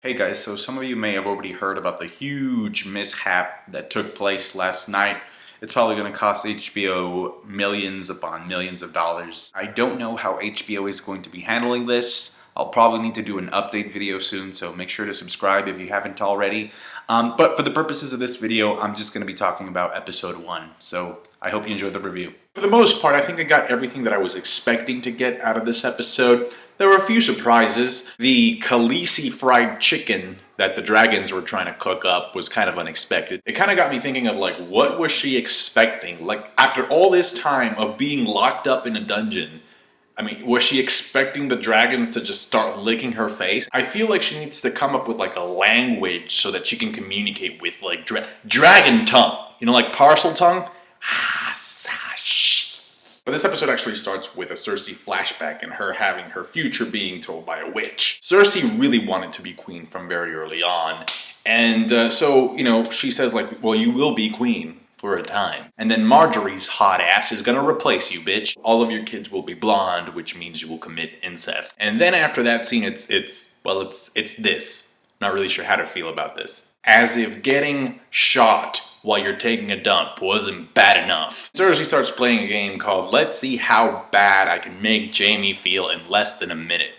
Hey guys, so some of you may have already heard about the huge mishap that took place last night. It's probably going to cost HBO millions upon millions of dollars. I don't know how HBO is going to be handling this. I'll probably need to do an update video soon, so make sure to subscribe if you haven't already. But for the purposes of this video, I'm just going to be talking about episode 1. So I hope you enjoyed the review. For the most part, I think I got everything that I was expecting to get out of this episode. There were a few surprises. The Khaleesi fried chicken that the dragons were trying to cook up was kind of unexpected. It kind of got me thinking of like, what was she expecting? Like, after all this time of being locked up in a dungeon, I mean, was she expecting the dragons to just start licking her face? I feel like she needs to come up with like a language so that she can communicate with like dragon tongue. You know, like parcel tongue? But this episode actually starts with a Cersei flashback and her having her future being told by a witch. Cersei really wanted to be queen from very early on. And so, you know, she says like, well, you will be queen for a time. And then Marjorie's hot ass is gonna replace you, bitch. All of your kids will be blonde, which means you will commit incest. And then after that scene, it's this. Not really sure how to feel about this. As if getting shot while you're taking a dump wasn't bad enough. Cersei starts playing a game called Let's See How Bad I Can Make Jaime Feel in Less Than a Minute.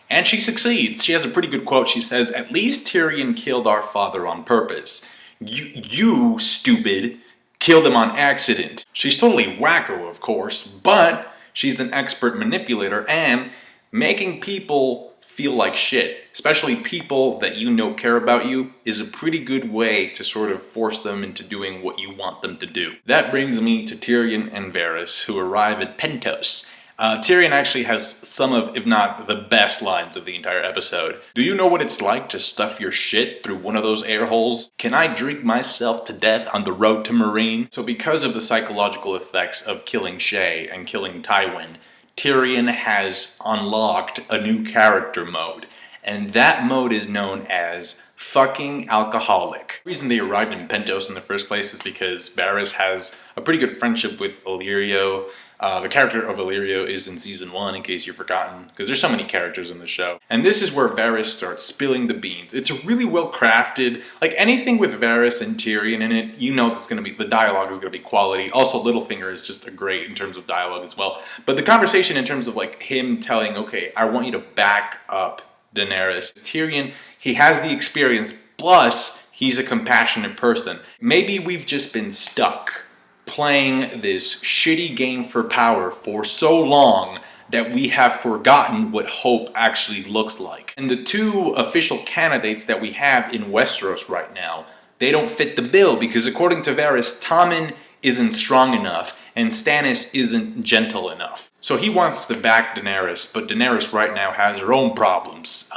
And she succeeds. She has a pretty good quote. She says, "At least Tyrion killed our father on purpose. You stupid, killed him on accident." She's totally wacko, of course, but she's an expert manipulator and making people feel like shit, especially people that you know care about you, is a pretty good way to sort of force them into doing what you want them to do. That brings me to Tyrion and Varys, who arrive at Pentos. Tyrion actually has some of, if not the best lines of the entire episode. "Do you know what it's like to stuff your shit through one of those air holes? Can I drink myself to death on the road to Marine?" So because of the psychological effects of killing Shay and killing Tywin, Tyrion has unlocked a new character mode, and that mode is known as fucking alcoholic. The reason they arrived in Pentos in the first place is because Varys has a pretty good friendship with Illyrio. The character of Illyrio is in season 1, in case you've forgotten, because there's so many characters in the show. And this is where Varys starts spilling the beans. It's really well crafted. Like anything with Varys and Tyrion in it, you know it's going to be, the dialogue is going to be quality. Also, Littlefinger is just a great in terms of dialogue as well. But the conversation in terms of like him telling, okay, I want you to back up Daenerys. Tyrion, he has the experience, plus he's a compassionate person. Maybe we've just been stuck playing this shitty game for power for so long that we have forgotten what hope actually looks like. And the two official candidates that we have in Westeros right now, they don't fit the bill because according to Varys, Tommen isn't strong enough and Stannis isn't gentle enough. So he wants to back Daenerys, but Daenerys right now has her own problems.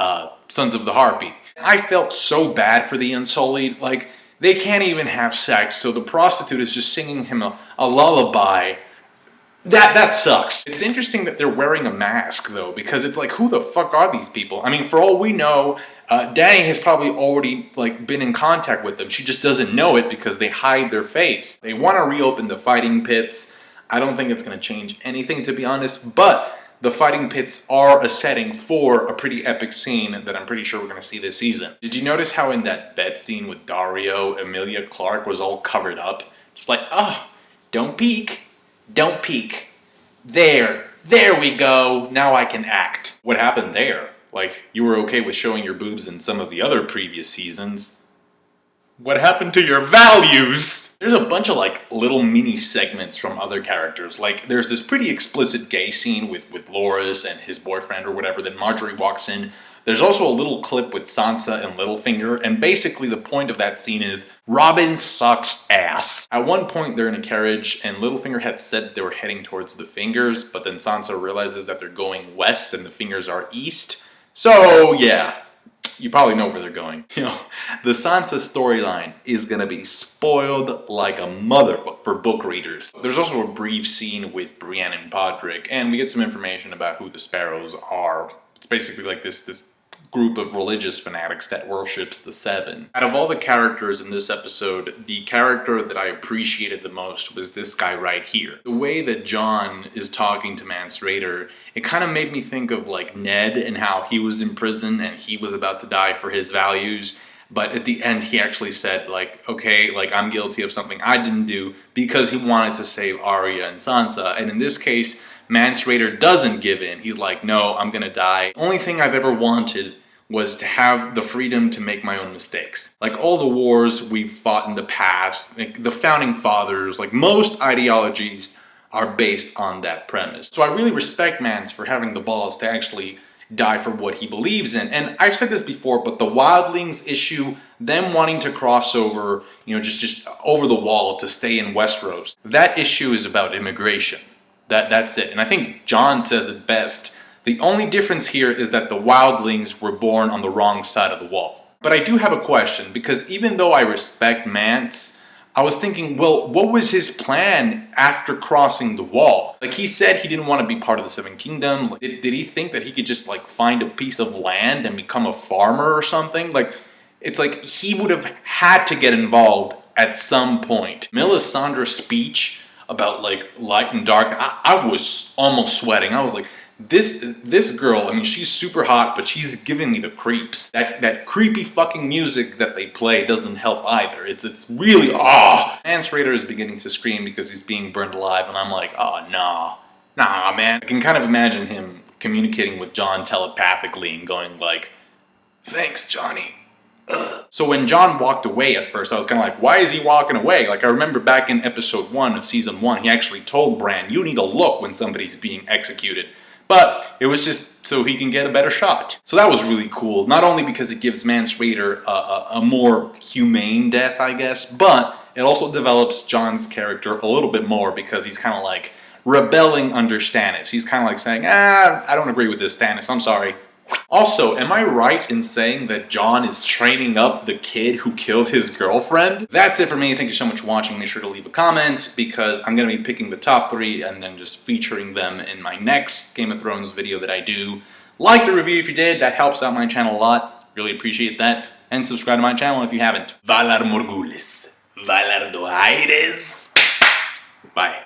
Sons of the Harpy. I felt so bad for the Unsullied, like, they can't even have sex, so the prostitute is just singing him a lullaby. That sucks. It's interesting that they're wearing a mask, though, because it's like, who the fuck are these people? I mean, for all we know, Dany has probably already like been in contact with them. She just doesn't know it because they hide their face. They want to reopen the fighting pits. I don't think it's going to change anything, to be honest, but the fighting pits are a setting for a pretty epic scene that I'm pretty sure we're going to see this season. Did you notice how in that bed scene with Dario, Emilia Clarke was all covered up? Just like, oh, don't peek, don't peek. There we go, now I can act. What happened there? Like, you were okay with showing your boobs in some of the other previous seasons. What happened to your values? There's a bunch of like little mini segments from other characters. Like there's this pretty explicit gay scene with Loras and his boyfriend or whatever. Then Marjorie walks in. There's also a little clip with Sansa and Littlefinger. And basically the point of that scene is Robin sucks ass. At one point they're in a carriage and Littlefinger had said that they were heading towards the Fingers. But then Sansa realizes that they're going west and the Fingers are east. So yeah. You probably know where they're going. You know, the Sansa storyline is gonna be spoiled like a mother for book readers. There's also a brief scene with Brienne and Podrick, and we get some information about who the Sparrows are. It's basically like this group of religious fanatics that worships the Seven. Out of all the characters in this episode, the character that I appreciated the most was this guy right here. The way that Jon is talking to Mance Rayder, it kind of made me think of like Ned and how he was in prison and he was about to die for his values. But at the end, he actually said, like, okay, like, I'm guilty of something I didn't do because he wanted to save Arya and Sansa. And in this case, Mance Rayder doesn't give in. He's like, no, I'm gonna die. The only thing I've ever wanted was to have the freedom to make my own mistakes. Like all the wars we've fought in the past, like the founding fathers, like most ideologies are based on that premise. So I really respect Mance for having the balls to actually die for what he believes in. And I've said this before, but the wildlings issue, them wanting to cross over, you know, just over the wall to stay in Westeros, that issue is about immigration. That's it. And I think Jon says it best. The only difference here is that the wildlings were born on the wrong side of the wall. But I do have a question, because even though I respect Mance, I was thinking, well, what was his plan after crossing the wall? Like, he said he didn't want to be part of the Seven Kingdoms. Like, did he think that he could just, like, find a piece of land and become a farmer or something? Like, it's like he would have had to get involved at some point. Melisandre's speech about, like, light and dark, I was almost sweating. I was like, this girl, I mean, she's super hot, but she's giving me the creeps. That creepy fucking music that they play doesn't help either. It's really, Mance Rayder is beginning to scream because he's being burned alive, and I'm like, oh, nah, man. I can kind of imagine him communicating with Jon telepathically and going like, thanks, Johnny. So when Jon walked away at first, I was kind of like, why is he walking away? Like, I remember back in episode 1 of season 1, he actually told Bran, you need to look when somebody's being executed. But it was just so he can get a better shot. So that was really cool. Not only because it gives Mance Rayder a more humane death, I guess, but it also develops Jon's character a little bit more because he's kind of like rebelling under Stannis. He's kind of like saying, I don't agree with this, Stannis, I'm sorry. Also, am I right in saying that Jon is training up the kid who killed his girlfriend? That's it for me. Thank you so much for watching. Make sure to leave a comment because I'm going to be picking the top 3 and then just featuring them in my next Game of Thrones video that I do. Like the review if you did. That helps out my channel a lot. Really appreciate that. And subscribe to my channel if you haven't. Valar Morgulis. Valar Doaires. Bye.